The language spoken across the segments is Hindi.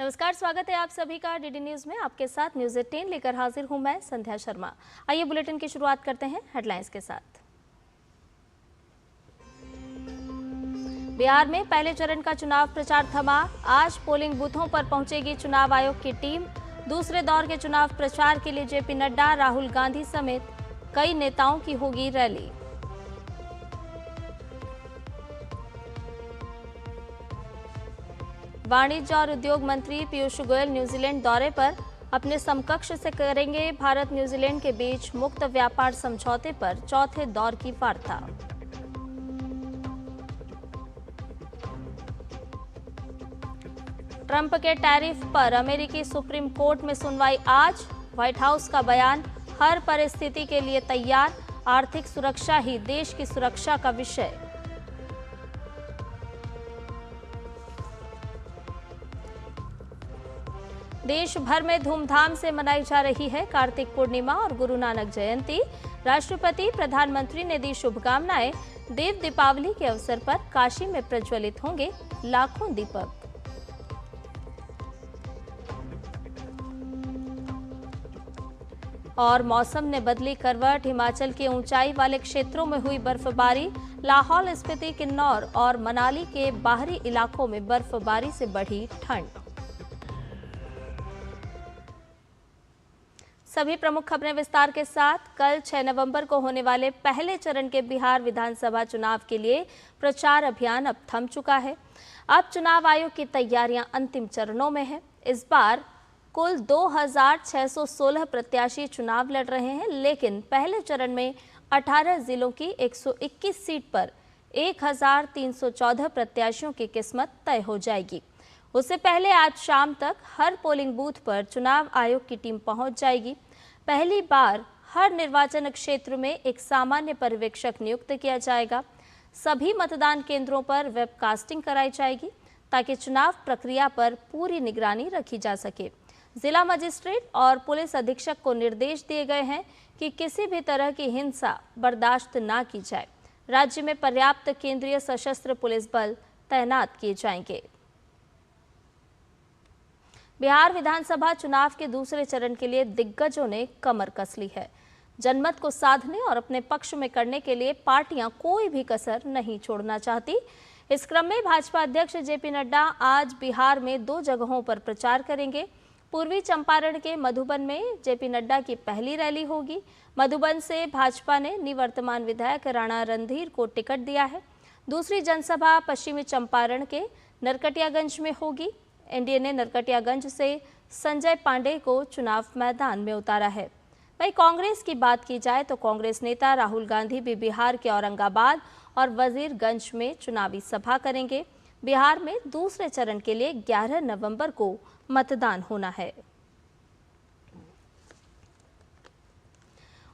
नमस्कार, स्वागत है आप सभी का डीडी न्यूज में। आपके साथ न्यूज 18 लेकर हाजिर हूं मैं संध्या शर्मा। आइए बुलेटिन की शुरुआत करते हैं हेडलाइंस के साथ। बिहार में पहले चरण का चुनाव प्रचार थमा। आज पोलिंग बूथों पर पहुंचेगी चुनाव आयोग की टीम। दूसरे दौर के चुनाव प्रचार के लिए जेपी नड्डा, राहुल गांधी समेत कई नेताओं की होगी रैली। वाणिज्य और उद्योग मंत्री पीयूष गोयल न्यूजीलैंड दौरे पर। अपने समकक्ष से करेंगे भारत न्यूजीलैंड के बीच मुक्त व्यापार समझौते पर चौथे दौर की वार्ता। ट्रंप के टैरिफ पर अमेरिकी सुप्रीम कोर्ट में सुनवाई आज। व्हाइट हाउस का बयान, हर परिस्थिति के लिए तैयार, आर्थिक सुरक्षा ही देश की सुरक्षा का विषय। देश भर में धूमधाम से मनाई जा रही है कार्तिक पूर्णिमा और गुरु नानक जयंती। राष्ट्रपति, प्रधानमंत्री ने दी शुभकामनाएं। देव दीपावली के अवसर पर काशी में प्रज्वलित होंगे लाखों दीपक। और मौसम ने बदली करवट। हिमाचल के ऊंचाई वाले क्षेत्रों में हुई बर्फबारी। लाहौल स्पीति, किन्नौर और मनाली के बाहरी इलाकों में बर्फबारी से बढ़ी ठंड। सभी प्रमुख खबरें विस्तार के साथ। कल 6 नवंबर को होने वाले पहले चरण के बिहार विधानसभा चुनाव के लिए प्रचार अभियान अब थम चुका है। अब चुनाव आयोग की तैयारियां अंतिम चरणों में है। इस बार कुल 2616 प्रत्याशी चुनाव लड़ रहे हैं, लेकिन पहले चरण में 18 जिलों की 121 सीट पर 1314 प्रत्याशियों की किस्मत तय हो जाएगी। उससे पहले आज शाम तक हर पोलिंग बूथ पर चुनाव आयोग की टीम पहुंच जाएगी। पहली बार हर निर्वाचन क्षेत्र में एक सामान्य पर्यवेक्षक नियुक्त किया जाएगा। सभी मतदान केंद्रों पर वेबकास्टिंग कराई जाएगी ताकि चुनाव प्रक्रिया पर पूरी निगरानी रखी जा सके। जिला मजिस्ट्रेट और पुलिस अधीक्षक को निर्देश दिए गए हैं कि किसी भी तरह की हिंसा बर्दाश्त ना की जाए। राज्य में पर्याप्त केंद्रीय सशस्त्र पुलिस बल तैनात किए जाएंगे। बिहार विधानसभा चुनाव के दूसरे चरण के लिए दिग्गजों ने कमर कस ली है। जनमत को साधने और अपने पक्ष में करने के लिए पार्टियां कोई भी कसर नहीं छोड़ना चाहती। इस क्रम में भाजपा अध्यक्ष जेपी नड्डा आज बिहार में 2 जगहों पर प्रचार करेंगे। पूर्वी चंपारण के मधुबन में जेपी नड्डा की पहली रैली होगी। मधुबन से भाजपा ने निवर्तमान विधायक राणा रणधीर को टिकट दिया है। दूसरी जनसभा पश्चिमी चंपारण के नरकटियागंज में होगी। एनडीए ने नरकटियागंज से संजय पांडे को चुनाव मैदान में उतारा है। वहीं कांग्रेस की बात की जाए तो कांग्रेस नेता राहुल गांधी भी बिहार के औरंगाबाद और वजीरगंज में चुनावी सभा करेंगे। बिहार में दूसरे चरण के लिए 11 नवंबर को मतदान होना है।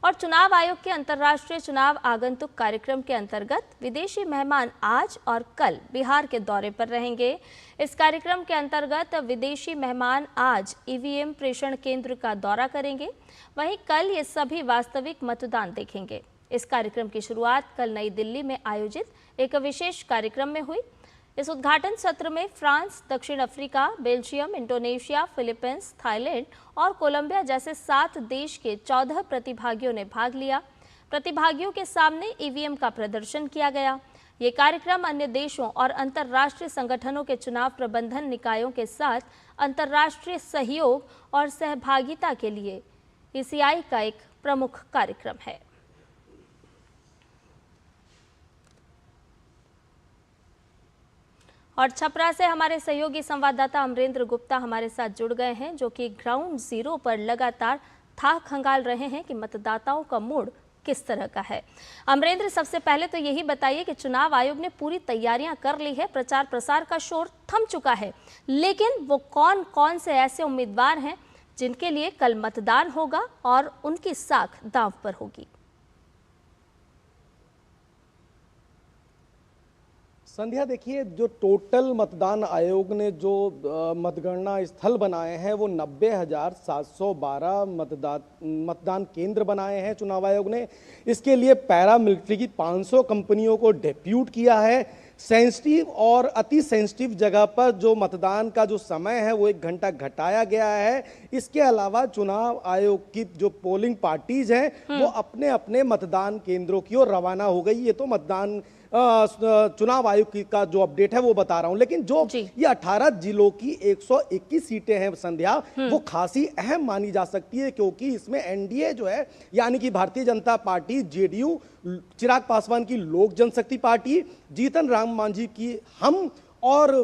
और चुनाव आयोग के अंतर्राष्ट्रीय चुनाव आगंतुक कार्यक्रम के अंतर्गत विदेशी मेहमान आज और कल बिहार के दौरे पर रहेंगे। इस कार्यक्रम के अंतर्गत विदेशी मेहमान आज ईवीएम प्रेषण केंद्र का दौरा करेंगे। वहीं कल ये सभी वास्तविक मतदान देखेंगे। इस कार्यक्रम की शुरुआत कल नई दिल्ली में आयोजित एक विशेष कार्यक्रम में हुई। इस उद्घाटन सत्र में फ्रांस, दक्षिण Africa, Belgium, Indonesia, Philippines, Thailand और कोलंबिया जैसे 7 देश के 14 प्रतिभागियों ने भाग लिया। प्रतिभागियों के सामने ईवीएम का प्रदर्शन किया गया। ये कार्यक्रम अन्य देशों और अंतर्राष्ट्रीय संगठनों के चुनाव प्रबंधन निकायों के साथ अंतर्राष्ट्रीय सहयोग और सहभागिता के लिए ईसीआई का एक प्रमुख कार्यक्रम है। और छपरा से हमारे सहयोगी संवाददाता अमरेंद्र गुप्ता हमारे साथ जुड़ गए हैं, जो कि ग्राउंड जीरो पर लगातार था खंगाल रहे हैं कि मतदाताओं का मूड किस तरह का है। अमरेंद्र, सबसे पहले तो यही बताइए कि चुनाव आयोग ने पूरी तैयारियां कर ली है, प्रचार प्रसार का शोर थम चुका है, लेकिन वो कौन कौन से ऐसे उम्मीदवार हैं जिनके लिए कल मतदान होगा और उनकी साख दांव पर होगी? संध्या, देखिए, जो टोटल मतदान आयोग ने जो मतगणना स्थल बनाए हैं वो 90,712 मतदान केंद्र बनाए हैं चुनाव आयोग ने। इसके लिए पैरामिलिट्री की 500 कंपनियों को डेप्यूट किया है। सेंसिटिव और अति सेंसिटिव जगह पर जो मतदान का जो समय है वो 1 घंटा घटाया गया है। इसके अलावा चुनाव आयोग की जो पोलिंग पार्टीज हैं वो अपने अपने मतदान केंद्रों की ओर रवाना हो गई। ये तो मतदान चुनाव आयोग का जो अपडेट है वो बता रहा हूं, लेकिन जो ये 18 जिलों की 121 सीटें हैं संध्या, वो खासी अहम मानी जा सकती है, क्योंकि इसमें एनडीए जो है यानी कि भारतीय जनता पार्टी, जेडीयू, चिराग पासवान की लोक जनशक्ति पार्टी, जीतन राम मांझी की हम और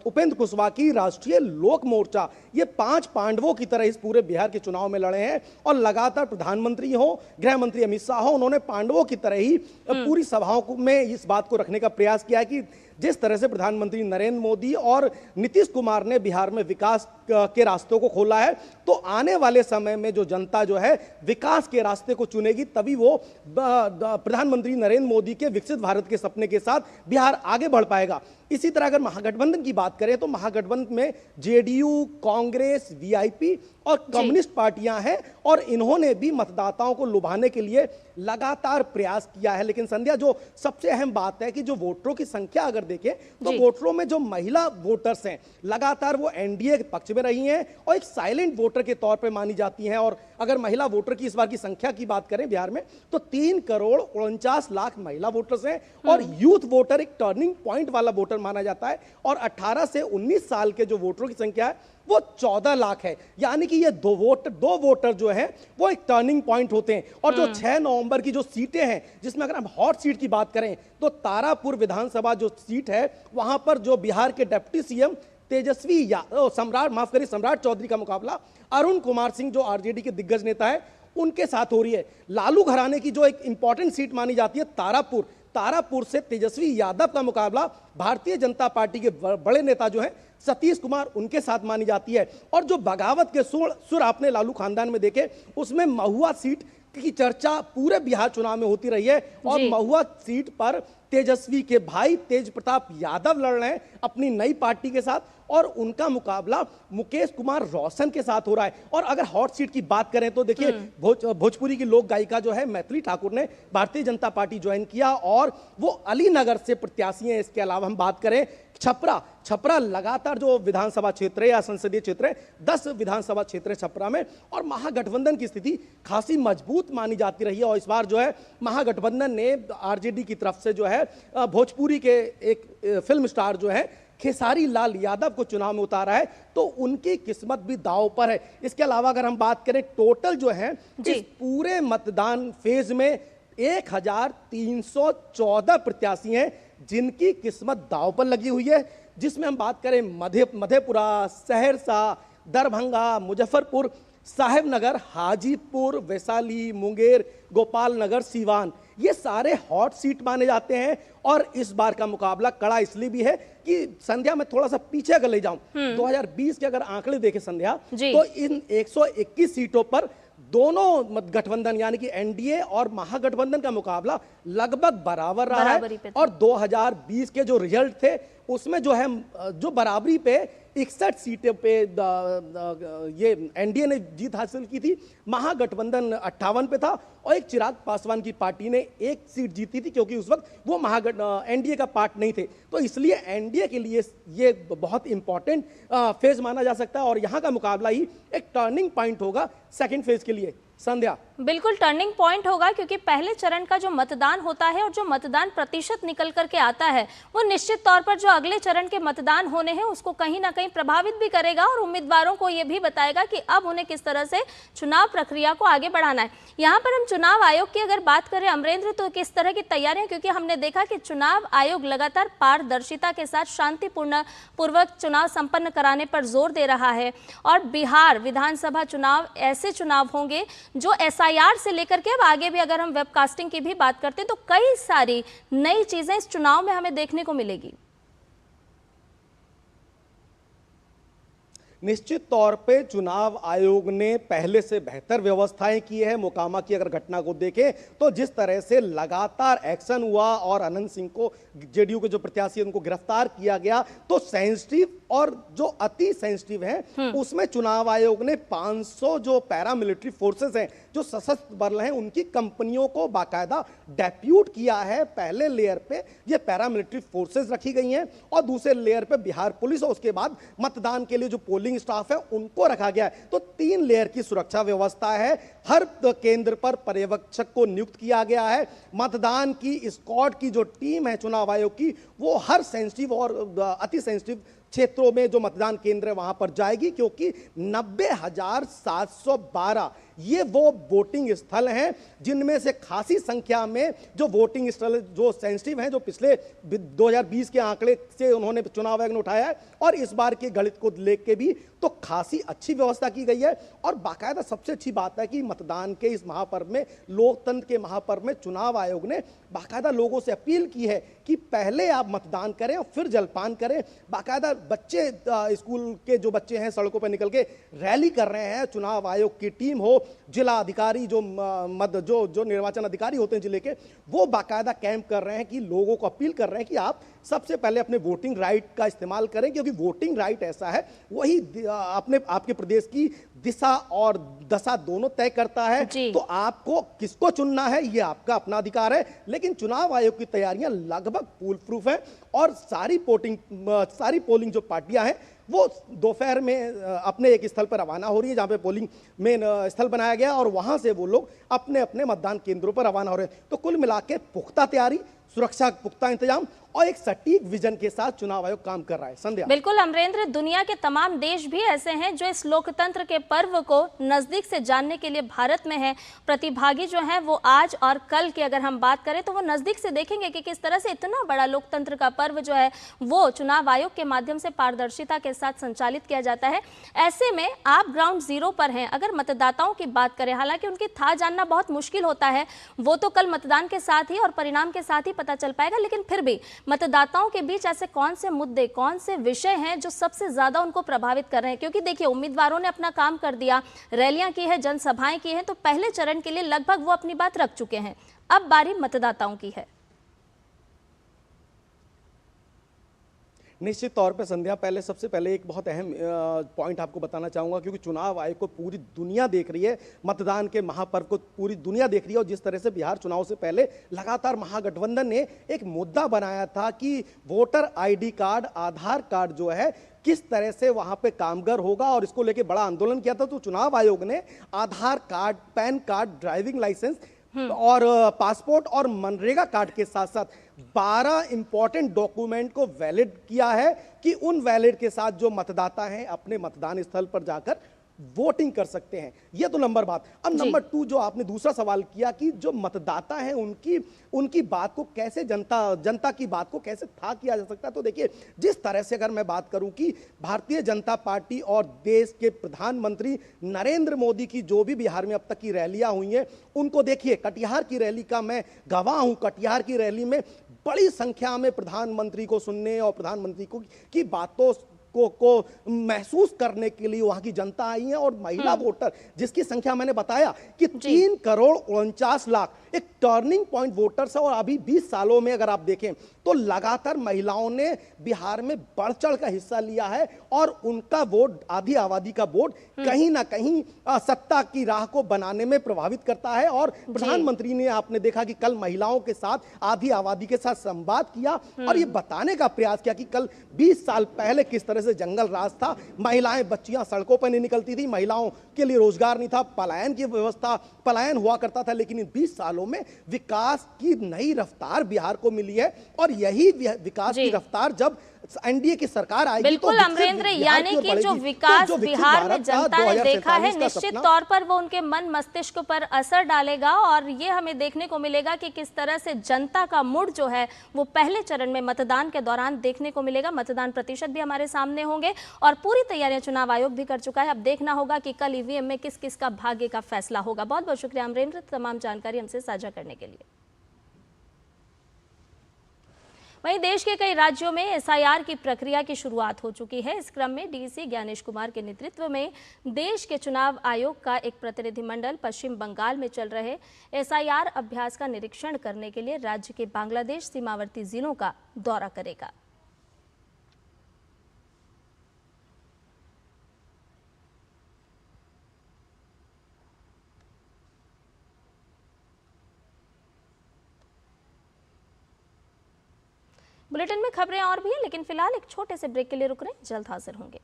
उपेंद्र कुशवाहा की राष्ट्रीय लोक मोर्चा, ये 5 पांडवों की तरह इस पूरे बिहार के चुनाव में लड़े हैं। और लगातार प्रधानमंत्री हो, गृह मंत्री अमित शाह हो, उन्होंने पांडवों की तरह ही पूरी सभाओं में इस बात को रखने का प्रयास किया है कि जिस तरह से प्रधानमंत्री नरेंद्र मोदी और नीतीश कुमार ने बिहार में विकास के रास्तों को खोला है, तो आने वाले समय में जो जनता जो है विकास के रास्ते को चुनेगी, तभी वो प्रधानमंत्री नरेंद्र मोदी के विकसित भारत के सपने के साथ बिहार आगे बढ़ पाएगा। इसी तरह अगर महागठबंधन की बात करें तो महागठबंधन में जेडीयू, कांग्रेस, वीआईपी और कम्युनिस्ट पार्टियां हैं, और इन्होंने भी मतदाताओं को लुभाने के लिए लगातार प्रयास किया है। लेकिन संध्या, जो सबसे अहम बात है कि जो वोटरों की संख्या अगर देखें तो वोटरों में जो महिला वोटर्स हैं लगातार वो एनडीए के पक्ष में रही हैं और एक साइलेंट वोटर के तौर पे मानी जाती हैं। और अगर महिला वोटर की इस बार की संख्या की बात करें बिहार में तो 3,49,00,000 महिला वोटर्स हैं, और यूथ वोटर एक टर्निंग पॉइंट वाला वोटर माना जाता है। और 18 से 19 साल के जो वोटरों की संख्या है वो 14 लाख है, यानी कि ये दो वोटर जो है वो एक टर्निंग पॉइंट होते हैं। और जो 6 नवंबर की जो सीटें हैं, जिसमें अगर हम हॉट सीट की बात करें तो तारापुर विधानसभा जो सीट है वहां पर जो बिहार के डिप्टी सीएम तेजस्वी सम्राट चौधरी का मुकाबला अरुण कुमार सिंह, जो आरजेडी के दिग्गज नेता है, उनके साथ हो रही है। लालू घराने की जो एक इंपॉर्टेंट सीट मानी जाती है तारापुर से तेजस्वी यादव का मुकाबला भारतीय जनता पार्टी के बड़े नेता जो हैं सतीश कुमार, उनके साथ मानी जाती है। और जो बगावत के सुर आपने लालू खानदान में देखे, उसमें महुआ सीट की चर्चा पूरे बिहार चुनाव में होती रही है। और महुआ सीट पर तेजस्वी के भाई तेज प्रताप यादव लड़ रहे हैं अपनी नई पार्टी के साथ, और उनका मुकाबला मुकेश कुमार रोशन के साथ हो रहा है। और अगर हॉट सीट की बात करें तो देखिए भोजपुरी की लोक गायिका जो है मैथिली ठाकुर ने भारतीय जनता पार्टी ज्वाइन किया और वो अलीनगर से प्रत्याशी हैं। इसके अलावा हम बात करें छपरा लगातार जो विधानसभा क्षेत्र है या संसदीय क्षेत्र है, 10 विधानसभा क्षेत्र है छपरा में, और महागठबंधन की स्थिति खासी मजबूत मानी जाती रही है। और इस बार जो है महागठबंधन ने आरजेडी की तरफ से जो है भोजपुरी के एक फिल्म स्टार जो है खेसारी लाल यादव को चुनाव में उतारा है, तो उनकी किस्मत भी दांव पर है। इसके अलावा अगर हम बात करें टोटल जो है इस पूरे मतदान फेज में 1314 प्रत्याशी हैं जिनकी किस्मत दांव पर लगी हुई है, जिसमें हम बात करें मधेपुरा, सहरसा, दरभंगा, मुजफ्फरपुर, साहेबनगर, हाजीपुर, वैशाली, मुंगेर, गोपाल नगर, सीवान, ये सारे हॉट सीट माने जाते हैं। और इस बार का मुकाबला कड़ा इसलिए भी है कि संध्या में थोड़ा सा पीछे अगर ले जाऊं, 2020 के अगर आंकड़े देखें संध्या, तो इन 121 सीटों पर दोनों गठबंधन यानी कि एनडीए और महागठबंधन का मुकाबला लगभग बराबर रहा है। और 2020 के जो रिजल्ट थे उसमें जो है जो बराबरी पे 61 सीटें पे ये एनडीए ने जीत हासिल की थी, महागठबंधन 58 पे था, और एक चिराग पासवान की पार्टी ने 1 सीट जीती थी क्योंकि उस वक्त वो एनडीए का पार्ट नहीं थे। तो इसलिए एनडीए के लिए ये बहुत इंपॉर्टेंट फेज माना जा सकता है, और यहाँ का मुकाबला ही एक टर्निंग पॉइंट होगा सेकेंड फेज के लिए। संध्या, बिल्कुल टर्निंग पॉइंट होगा, क्योंकि पहले चरण का जो मतदान होता है और जो मतदान प्रतिशत निकल करके आता है वो निश्चित तौर पर जो अगले चरण के मतदान होने हैं उसको कहीं ना कहीं प्रभावित भी करेगा, और उम्मीदवारों को ये भी बताएगा कि अब उन्हें किस तरह से चुनाव प्रक्रिया को आगे बढ़ाना है। यहाँ पर हम चुनाव आयोग की अगर बात करें अमरेंद्र, तो किस तरह की तैयारियां, क्योंकि हमने देखा कि चुनाव आयोग लगातार पारदर्शिता के साथ शांतिपूर्वक चुनाव संपन्न कराने पर जोर दे रहा है। और बिहार विधानसभा चुनाव ऐसे चुनाव होंगे जो एसआईआर से लेकर के अब आगे भी अगर हम वेबकास्टिंग की भी बात करते हैं तो कई सारी नई चीजें इस चुनाव में हमें देखने को मिलेगी। निश्चित तौर पे चुनाव आयोग ने पहले से बेहतर व्यवस्थाएं की है। मोकामा की अगर घटना को देखें तो जिस तरह से लगातार एक्शन हुआ और अनंत सिंह को, जेडीयू के जो प्रत्याशी उनको गिरफ्तार किया गया, तो सेंसिटिव और जो अति सेंसिटिव है उसमें चुनाव आयोग ने 500 जो पैरामिलिट्री फोर्सेस हैं, जो सशस्त्र बल हैं, उनकी कंपनियों को बाकायदा डेप्यूट किया है। पहले लेयर पे ये पैरामिलिट्री फोर्सेस रखी गई हैं और दूसरे लेयर पे बिहार पुलिस और उसके बाद मतदान के लिए जो पोलिंग स्टाफ है उनको रखा गया है। तो 3 लेयर की सुरक्षा व्यवस्था है। हर केंद्र पर पर्यवेक्षक को नियुक्त किया गया है। मतदान की स्क्वाड की जो टीम है चुनाव आयोग की, वो हर सेंसिटिव और अति सेंसिटिव क्षेत्रों में जो मतदान केंद्र है वहां पर जाएगी, क्योंकि 90,712 ये वो वोटिंग स्थल हैं जिनमें से खासी संख्या में जो वोटिंग स्थल जो सेंसिटिव हैं, जो पिछले 2020 के आंकड़े से उन्होंने चुनाव आयोग ने उठाया है और इस बार के गणित को लेकर भी तो खासी अच्छी व्यवस्था की गई है। और बाकायदा सबसे अच्छी बात है कि मतदान के इस महापर्व में, लोकतंत्र के महापर्व में, चुनाव आयोग ने बाकायदा लोगों से अपील की है कि पहले आप मतदान करें और फिर जलपान करें। बाकायदा बच्चे, स्कूल के जो बच्चे हैं सड़कों पर निकल के रैली कर रहे हैं। चुनाव आयोग की टीम हो, जिला अधिकारी जो निर्वाचन अधिकारी होते हैं जिले के, वो बाकायदा कैंप कर रहे हैं कि लोगों को अपील कर रहे हैं कि आप सबसे पहले अपने वोटिंग राइट का इस्तेमाल करें, क्योंकि वोटिंग राइट ऐसा है वही आपके प्रदेश की दिशा और दशा दोनों तय करता है। तो आपको किसको चुनना है ये आपका अपना अधिकार है। लेकिन चुनाव आयोग की तैयारियां लगभग फुल प्रूफ है और सारी पोलिंग जो पार्टियां हैं वो दोपहर में अपने एक स्थल पर रवाना हो रही है, जहां पे पोलिंग में स्थल बनाया गया और वहां से वो लोग अपने अपने मतदान केंद्रों पर रवाना हो रहे हैं। तो कुल मिला के पुख्ता तैयारी, सुरक्षा पुख्ता इंतजाम और एक सटीक विजन के साथ चुनाव आयोग काम कर रहा है। संध्या। बिल्कुल अमरेंद्र, दुनिया के तमाम देश भी ऐसे हैं जो इस लोकतंत्र के पर्व को नजदीक से जानने के लिए भारत में हैं। प्रतिभागी जो हैं वो आज और कल की अगर हम बात करें तो वो नजदीक से देखेंगे कि किस तरह से इतना बड़ा लोकतंत्र का पर्व जो है वो चुनाव आयोग के माध्यम से पारदर्शिता के साथ संचालित किया जाता है। ऐसे में आप ग्राउंड जीरो पर हैं। अगर मतदाताओं की बात करें, हालांकि उनकी था जानना बहुत मुश्किल होता है, वो तो कल मतदान के साथ ही और परिणाम के साथ ही पता चल पाएगा, लेकिन फिर भी मतदाताओं के बीच ऐसे कौन से मुद्दे, कौन से विषय हैं जो सबसे ज्यादा उनको प्रभावित कर रहे हैं? क्योंकि देखिए, उम्मीदवारों ने अपना काम कर दिया, रैलियां की है, जनसभाएं की हैं, तो पहले चरण के लिए लगभग वो अपनी बात रख चुके हैं। अब बारी मतदाताओं की है। निश्चित तौर पे संध्या, पहले सबसे पहले एक बहुत अहम पॉइंट आपको बताना चाहूँगा, क्योंकि चुनाव आयोग को पूरी दुनिया देख रही है, मतदान के महापर्व को पूरी दुनिया देख रही है। और जिस तरह से बिहार चुनाव से पहले लगातार महागठबंधन ने एक मुद्दा बनाया था कि वोटर आईडी कार्ड, आधार कार्ड जो है किस तरह से वहां पे कामगार होगा, और इसको लेके बड़ा आंदोलन किया था। तो चुनाव आयोग ने Aadhaar card, PAN card, driving licence और पासपोर्ट और मनरेगा कार्ड के साथ साथ 12 इंपॉर्टेंट डॉक्यूमेंट को वैलिड किया है कि उन वैलिड के साथ जो मतदाता हैं अपने मतदान स्थल पर जाकर वोटिंग कर सकते हैं। यह तो नंबर बात। अब नंबर 2 जो आपने दूसरा सवाल किया कि जो मतदाता हैं उनकी बात को कैसे, जनता की बात को कैसे था किया जा सकता है। तो देखिए, जिस तरह से अगर मैं बात करूं कि भारतीय जनता पार्टी और देश के प्रधानमंत्री नरेंद्र मोदी की जो भी बिहार में अब तक की रैलियां हुई हैं, उनको देखिए, कटिहार की रैली का मैं गवाह हूं। कटिहार की रैली में बड़ी संख्या में प्रधानमंत्री को सुनने और प्रधानमंत्री की बातों को महसूस करने के लिए वहां की जनता आई है। और महिला वोटर, जिसकी संख्या मैंने बताया कि 3,49,00,000 एक टर्निंग पॉइंट वोटर्स है। और अभी 20 सालों में अगर आप देखें तो लगातार महिलाओं ने बिहार में बढ़ चढ़ का हिस्सा लिया है और उनका वोट, आधी आबादी का वोट कहीं ना कहीं सत्ता की राह को बनाने में प्रभावित करता है। और प्रधानमंत्री ने, आपने देखा कि कल महिलाओं के साथ, आधी आबादी के साथ संवाद किया और ये बताने का प्रयास किया कि कल 20 साल पहले किस तरह से जंगल राज था, महिलाएं, बच्चियां सड़कों पर नहीं निकलती थी, महिलाओं के लिए रोजगार नहीं था, पलायन की व्यवस्था, पलायन हुआ करता था। लेकिन इन 20 सालों में विकास की नई रफ्तार बिहार को मिली है और यही विकास की रफ्तार जब एनडीए की सरकार आएगी। बिल्कुल अमरेंद्र, यानी कि जो विकास बिहार में जनता ने देखा है, निश्चित तौर पर वो उनके मन मस्तिष्क पर असर डालेगा और ये हमें देखने को मिलेगा कि किस तरह से जनता का मूड जो है वो पहले चरण में मतदान के दौरान देखने को मिलेगा। मतदान प्रतिशत भी हमारे सामने होंगे और पूरी तैयारियां चुनाव आयोग भी कर चुका है। अब देखना होगा कि कल ईवीएम में किस किस का भाग्य का फैसला होगा। बहुत बहुत शुक्रिया अमरेंद्र, तमाम जानकारी हमसे साझा करने के लिए। वहीं देश के कई राज्यों में एसआईआर की प्रक्रिया की शुरुआत हो चुकी है। इस क्रम में डीसी ज्ञानेश कुमार के नेतृत्व में देश के चुनाव आयोग का एक प्रतिनिधिमंडल पश्चिम बंगाल में चल रहे एसआईआर अभ्यास का निरीक्षण करने के लिए राज्य के बांग्लादेश सीमावर्ती जिलों का दौरा करेगा। बुलेटिन में खबरें और भी हैं, लेकिन फिलहाल एक छोटे से ब्रेक के लिए रुक रहे हैं। जल्द हाजिर होंगे।